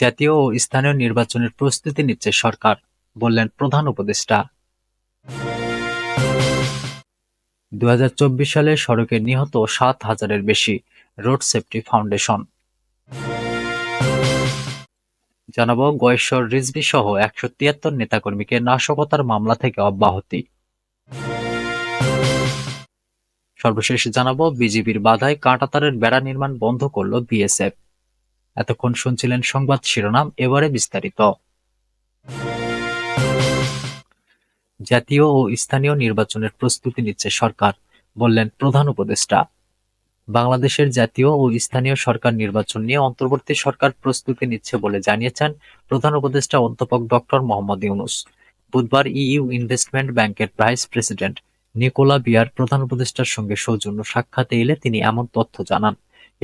জাতীয় ও স্থানীয় নির্বাচনের প্রস্তুতি নিচ্ছে সরকার, বললেন প্রধান উপদেষ্টা। 2024 সালে সড়কে নিহত 7,000-এর বেশি, রোড সেফটি ফাউন্ডেশন। জানাবো গয়েশ্বর রিজভী সহ 173 নেতাকর্মীকে নাশকতার মামলা থেকে অব্যাহতি। সর্বশেষ জানাবো বিজিবির বাধায় কাঁটাতারের বেড়া নির্মাণ বন্ধ করল বিএসএফ। এতক্ষণ শুনছিলেন সংবাদ শিরোনাম, এবারে বিস্তারিত। জাতীয় ও স্থানীয় নির্বাচনের প্রস্তুতি নিচ্ছে সরকার, বললেন প্রধান উপদেষ্টা। বাংলাদেশের জাতীয় ও স্থানীয় সরকার নির্বাচন নিয়ে অন্তর্বর্তী সরকার প্রস্তুতি নিচ্ছে বলে জানিয়েছেন প্রধান উপদেষ্টা অধ্যাপক ডক্টর মোহাম্মদ ইউনূস। বুধবার ইইউ ইনভেস্টমেন্ট ব্যাংকের ভাইস প্রেসিডেন্ট নিকোলা বিয়ার প্রধান উপদেষ্টার সঙ্গে সৌজন্য সাক্ষাতে এলে তিনি এমন তথ্য জানান।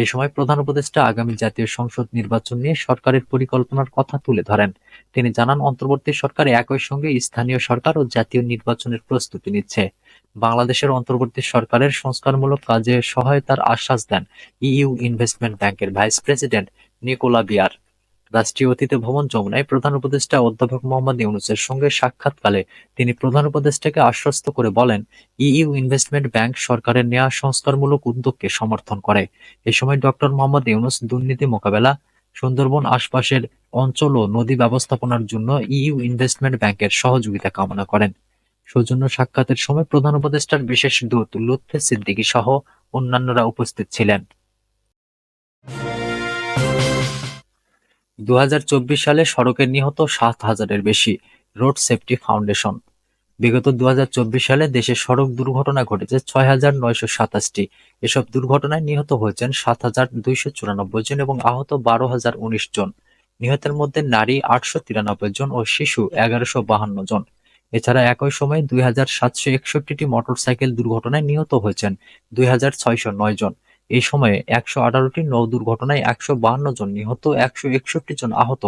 এ সময় প্রধান উপদেষ্টা আগামী জাতীয় সংসদ নির্বাচন নিয়ে সরকারের পরিকল্পনার কথা তুলে ধরেন। তিনি জানান, অন্তর্বর্তী সরকার একই সঙ্গে স্থানীয় সরকার ও জাতীয় নির্বাচনের প্রস্তুতি নিচ্ছে। বাংলাদেশের অন্তর্বর্তী সরকারের সংস্কারমূলক কাজে সহায়তার আশ্বাস দেন ইইউ ইনভেস্টমেন্ট ব্যাংকের ভাইস প্রেসিডেন্ট নিকোলা বিয়ার। রাষ্ট্রীয় অতিথি ভবন যমুনায় প্রধান উপদেষ্টা অধ্যাপক মোহাম্মদ ইউনূসের সঙ্গে সাক্ষাৎকালে তিনি প্রধান উপদেষ্টাকে আশ্বস্ত করে বলেন, ইইউ ইনভেস্টমেন্ট ব্যাংক সরকারের নেওয়া সংস্কারমূলক উদ্যোগকে সমর্থন করে। এ সময় ডক্টর মোহাম্মদ ইউনূস দুর্নীতি মোকাবেলা, সুন্দরবন আশপাশের অঞ্চল ও নদী ব্যবস্থাপনার জন্য ইইউ ইনভেস্টমেন্ট ব্যাংকের সহযোগিতা কামনা করেন। সৌজন্য সাক্ষাতের সময় প্রধান উপদেষ্টার বিশেষ দূত লুৎফে সিদ্দিকী সহ অন্যান্যরা উপস্থিত ছিলেন। 2024 সালে সড়কে নিহত 7,000-এর বেশি, রোড সেফটি ফাউন্ডেশন। বিগত 2024 সালে দেশে সড়ক দুর্ঘটনা ঘটেছে 6,927টি। এসব দুর্ঘটনায় নিহত হয়েছেন 7,294 জন এবং আহত 12,019 জন। নিহতের মধ্যে নারী 893 জন ও শিশু 1,152 জন। এছাড়া একই সময়ে 2,761টি মোটরসাইকেল দুর্ঘটনায় নিহত হয়েছেন 2,609 জন। এই সময়ে 118টি নৌ দুর্ঘটনায় 152 জন নিহত, 161 জন আহত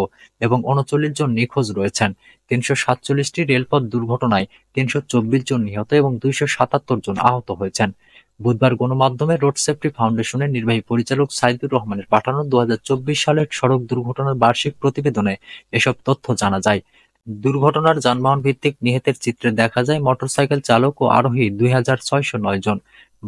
এবং 39 জন নিখোঁজ রয়েছেন। 347টি রেলপথ দুর্ঘটনায় 324 জন নিহত এবং 277 জন আহত হয়েছেন। বুধবার গণমাধ্যমে রোড সেফটি ফাউন্ডেশনের নির্বাহী পরিচালক সাইদুর রহমানের পাঠানো 2024 সালের সড়ক দুর্ঘটনার বার্ষিক প্রতিবেদনে এসব তথ্য জানা যায়। দুর্ঘটনার যানবাহন ভিত্তিক নিহতের চিত্রে দেখা যায় মোটরসাইকেল চালক ও আরোহী 2,609 জন,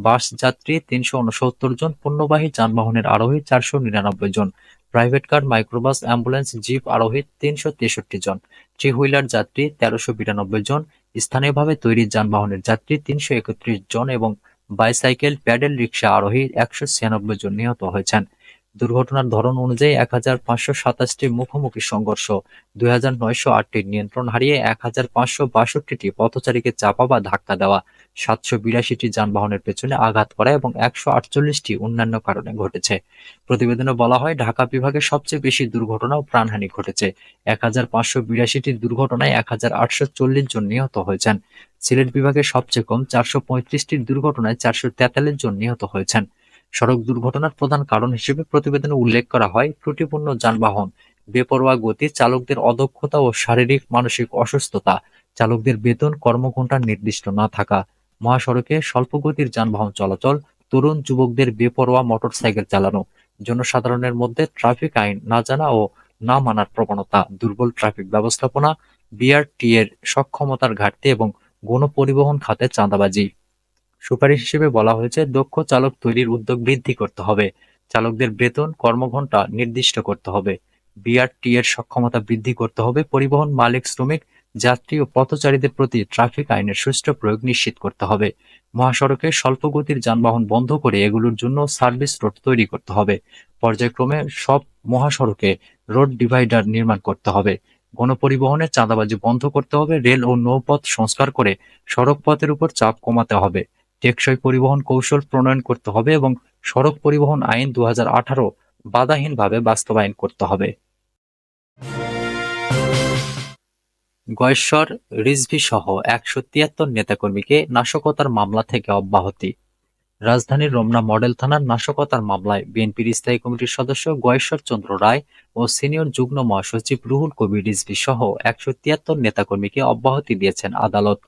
বাস যাত্রী 369 জন, পণ্যবাহী যানবাহনের আরোহী 499 জন, private car, microbus, ambulance, jeep আরোহী 363 জন, থ্রি হুইলার যাত্রী 1392 জন, স্থানীয়ভাবে তৈরি যানবাহনের যাত্রী 331 জন এবং বাইসাইকেল, প্যাডেল রিকশা আরোহী 196 জন নিহত হয়েছেন। দুর্ঘটনার ধরন অনুযায়ী 1,527টি মুখোমুখি সংঘর্ষ, 2,908টির নিয়ন্ত্রণ হারিয়ে 1,562টি পথচারীকে চাপা বা ধাক্কা দেওয়া, 782টি যানবাহনের পেছনে আঘাত করা এবং 148টি অন্যান্য কারণে ঘটেছে। প্রতিবেদনে বলা হয়, ঢাকা বিভাগে সবচেয়ে বেশি দুর্ঘটনা ও প্রাণহানি ঘটেছে। 1,582টি দুর্ঘটনায় 1,840 জন নিহত হয়েছেন। সিলেট বিভাগে সবচেয়ে কম 435টি দুর্ঘটনায় 443 জন নিহত হয়েছেন। সড়ক দুর্ঘটনার প্রধান কারণ হিসেবে প্রতিবেদনে উল্লেখ করা হয় ত্রুটিপূর্ণ যানবাহন, বেপরোয়া গতি, চালকদের অদক্ষতা ও শারীরিক মানসিক অসুস্থতা, চালকদের বেতন কর্মঘণ্টা নির্দিষ্ট না থাকা, মহাসড়কে স্বল্পগতির যানবাহন চলাচল, তরুণ যুবকদের বেপরোয়া মোটরসাইকেল চালানো, জনসাধারণের মধ্যে ট্রাফিক আইন না জানা ও না মানার প্রবণতা, দুর্বল ট্রাফিক ব্যবস্থাপনা, বিআরটি এর সক্ষমতার ঘাটতি এবং গণপরিবহন খাতে চাঁদাবাজি। সুপারিশ হিসেবে বলা হয়েছে, দক্ষ চালক তৈরির উদ্যোগ বৃদ্ধি করতে হবে, চালকদের বেতন কর্মঘণ্টা নির্দিষ্ট করতে হবে, বিআরটি এর সক্ষমতা বৃদ্ধি করতে হবে, পরিবহন মালিক, শ্রমিক, যাত্রী ও পথচারীদের প্রতি ট্রাফিক আইনের সুষ্ঠু প্রয়োগ নিশ্চিত করতে হবে। মহাসড়কে স্বল্প গতির যানবাহন বন্ধ করে এগুলোর জন্য সার্ভিস রোড তৈরি করতে হবে। পর্যায়ক্রমে সব মহাসড়কে রোড ডিভাইডার নির্মাণ করতে হবে। গণপরিবহনে চাঁদাবাজি বন্ধ করতে হবে। রেল ও নৌপথ সংস্কার করে সড়ক পথের উপর চাপ কমাতে হবে। টেকসই পরিবহন কৌশল প্রণয়ন করতে হবে এবং সড়ক পরিবহন আইন 2018 বাধাহীনভাবে বাস্তবায়ন করতে হবে। গয়েশ্বর রিজভী সহ 173 নেতাকর্মীকে নাশকতার মামলা থেকে অব্যাহতি। রাজধানীর রমনা মডেল থানার নাশকতার মামলায় বিএনপির স্থায়ী কমিটির সদস্য গয়েশ্বর চন্দ্র রায় ও সিনিয়র যুগ্ম মহাসচিব রুহুল কবির রিজভী সহ 173 নেতাকর্মীকে অব্যাহতি দিয়েছেন আদালত।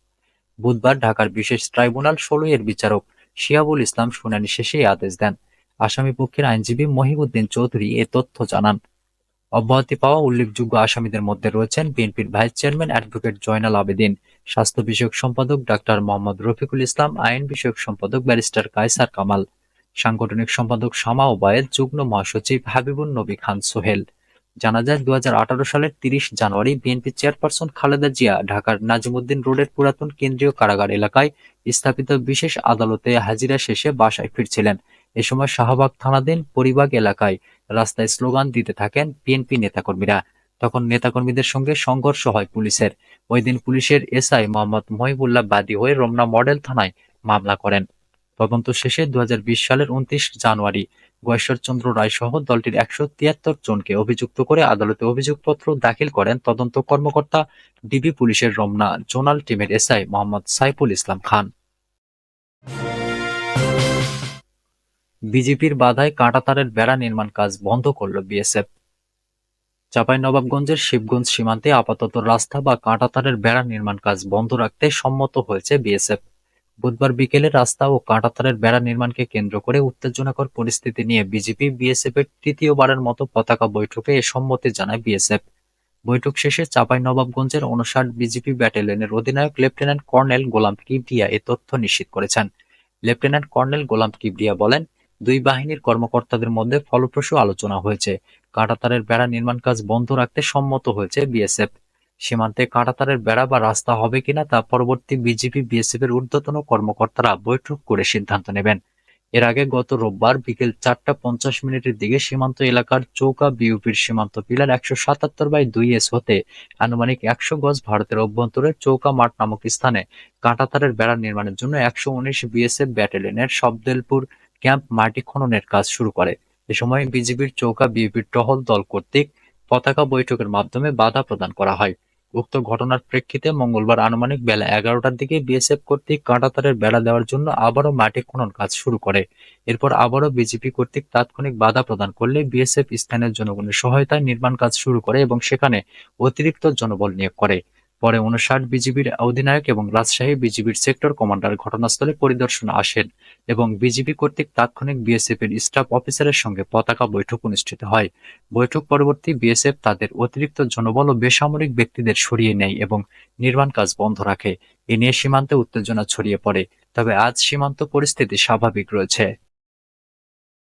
বুধবার ঢাকার বিশেষ ট্রাইব্যুনাল 16 এর বিচারক শিহাবুল ইসলাম শুনানি শেষে এই আদেশ দেন। আসামিপক্ষের আইনজীবী মহিউদ্দিন চৌধুরী এ তথ্য জানান। অব্যাহতি পাওয়া উল্লেখযোগ্য আসামিদের মধ্যে রয়েছেন বিএনপির vice chairman advocate Joynal Abedin, স্বাস্থ্য বিষয়ক সম্পাদক ডাক্তার মোহাম্মদ রফিকুল ইসলাম, আইন বিষয়ক সম্পাদক ব্যারিস্টার কায়সার কামাল, সাংগঠনিক সম্পাদক শামা ওবায়েদ, যুগ্ম মহাসচিব হাবিবুন নবী খান সোহেল। জানা যায় ২০১৮ সালের ৩০ জানুয়ারি বিএনপি চেয়ারপারসন খালেদা জিয়া ঢাকার নাজিমুদ্দিন রোডের পুরাতন কেন্দ্রীয় কারাগার এলাকায় স্থাপিত বিশেষ আদালতে হাজিরা শেষে বাসায় ফিরছিলেন। এ সময় শাহবাগ থানাধীন পরিবাগ এলাকায় রাস্তায় স্লোগান দিতে থাকেন বিএনপি নেতাকর্মীরা। তখন নেতাকর্মীদের সঙ্গে সংঘর্ষ হয় পুলিশের। ওই দিন পুলিশের এসআই মোহাম্মদ মহিবুল্লাহ বাদী হয়ে রমনা মডেল থানায় মামলা করেন। তদন্ত শেষে ২০২০ সালের ২৯ জানুয়ারি গয়েশ্বরচন্দ্র রায় সহ দলটির ১৭৩ জনকে অভিযুক্ত করে আদালতে অভিযোগপত্র দাখিল করেন তদন্ত কর্মকর্তা ডিবি পুলিশের রমনা জোনাল টিমের এসআই মোহাম্মদ সাইফুল ইসলাম খান। বিজেপির বাধায় কাঁটাতারের বেড়া নির্মাণ কাজ বন্ধ করল বিএসএফ। চাঁপাইনবাবগঞ্জের শিবগঞ্জ সীমান্তে আপাতত রাস্তা বা কাঁটাতারের বেড়া নির্মাণ কাজ বন্ধ রাখতে সম্মত হয়েছে বিএসএফ। বুধবার বিকেলে রাস্তা ও কাঁটাতারের বেড়া নির্মাণকে কেন্দ্র করে উত্তেজনাকর পরিস্থিতি নিয়ে বিজেপি বিএসএফ এর তৃতীয়বারের মতো পতাকা বৈঠকে এ সম্মতি জানায় বিএসএফ। বৈঠক শেষে চাঁপাইনবাবগঞ্জের ৫৯ বিজিপি ব্যাটালিয়নের অধিনায়ক লেফটেন্যান্ট কর্নেল গোলাম কিবরিয়া এ তথ্য নিশ্চিত করেছেন। লেফটেন্যান্ট কর্নেল গোলাম কিবরিয়া বলেন, দুই বাহিনীর কর্মকর্তাদের মধ্যে ফলপ্রসূ আলোচনা হয়েছে। কাঁটাতারের বেড়া নির্মাণ কাজ বন্ধ রাখতে সম্মত হয়েছে বিএসএফ। সীমান্তে কাঁটাতারের বেড়া বা রাস্তা হবে কিনা তা পরবর্তী বিজিপি বিএসএফ এর ঊর্ধ্বতন কর্মকর্তারা বৈঠক করে সিদ্ধান্ত নেবেন। এর আগে গত রোববার বিকেল ৪টা ৫০ দিকে সীমান্ত এলাকার চৌকা বিউপির সীমান্ত পিলার ১৭৭/২S হতে আনুমানিক ১০০ গজ ভারতের অভ্যন্তরে চৌকা মাঠ নামক স্থানে কাঁটাতারের বেড়া নির্মাণের জন্য ১১৯ বিএসএফ ব্যাটালিয়নের শবদেলপুর ক্যাম্প মাটি খননের কাজ শুরু করে। এ সময় বিজিবির চৌকা বিউপির টহল দল কর্তৃক পতাকা বৈঠকের মাধ্যমে বাধা প্রদান করা হয়। উক্ত ঘটনার প্রেক্ষিতে মঙ্গলবার আনুমানিক বেলা ১১টার দিকে বিএসএফ কর্তৃক কাঁটাতারের বেড়া দেওয়ার জন্য আবারও মাটি খনন কাজ শুরু করে। এরপর আবারও বিজিপি কর্তৃক তাৎক্ষণিক বাধা প্রদান করলে বিএসএফ স্থানীয় জনগণের সহায়তায় নির্মাণ কাজ শুরু করে এবং সেখানে অতিরিক্ত জনবল নিয়োগ করে। পরে ৫৯ বিজিবির অধিনায়ক এবং রাজশাহী বিজিবির সেক্টর কমান্ডার ঘটনাস্থলে পরিদর্শনে আসেন এবং বিজিবি কর্তৃক তাৎক্ষণিক বিএসএফ এর স্টাফ অফিসারের সঙ্গে পতাকা বৈঠক অনুষ্ঠিত হয়। বৈঠক পরবর্তী বিএসএফ তাদের অতিরিক্ত জনবল ও বেসামরিক ব্যক্তিদের সরিয়ে নেয় এবং নির্মাণ কাজ বন্ধ রাখে। এ নিয়ে সীমান্তে উত্তেজনা ছড়িয়ে পড়ে। তবে আজ সীমান্ত পরিস্থিতি স্বাভাবিক রয়েছে।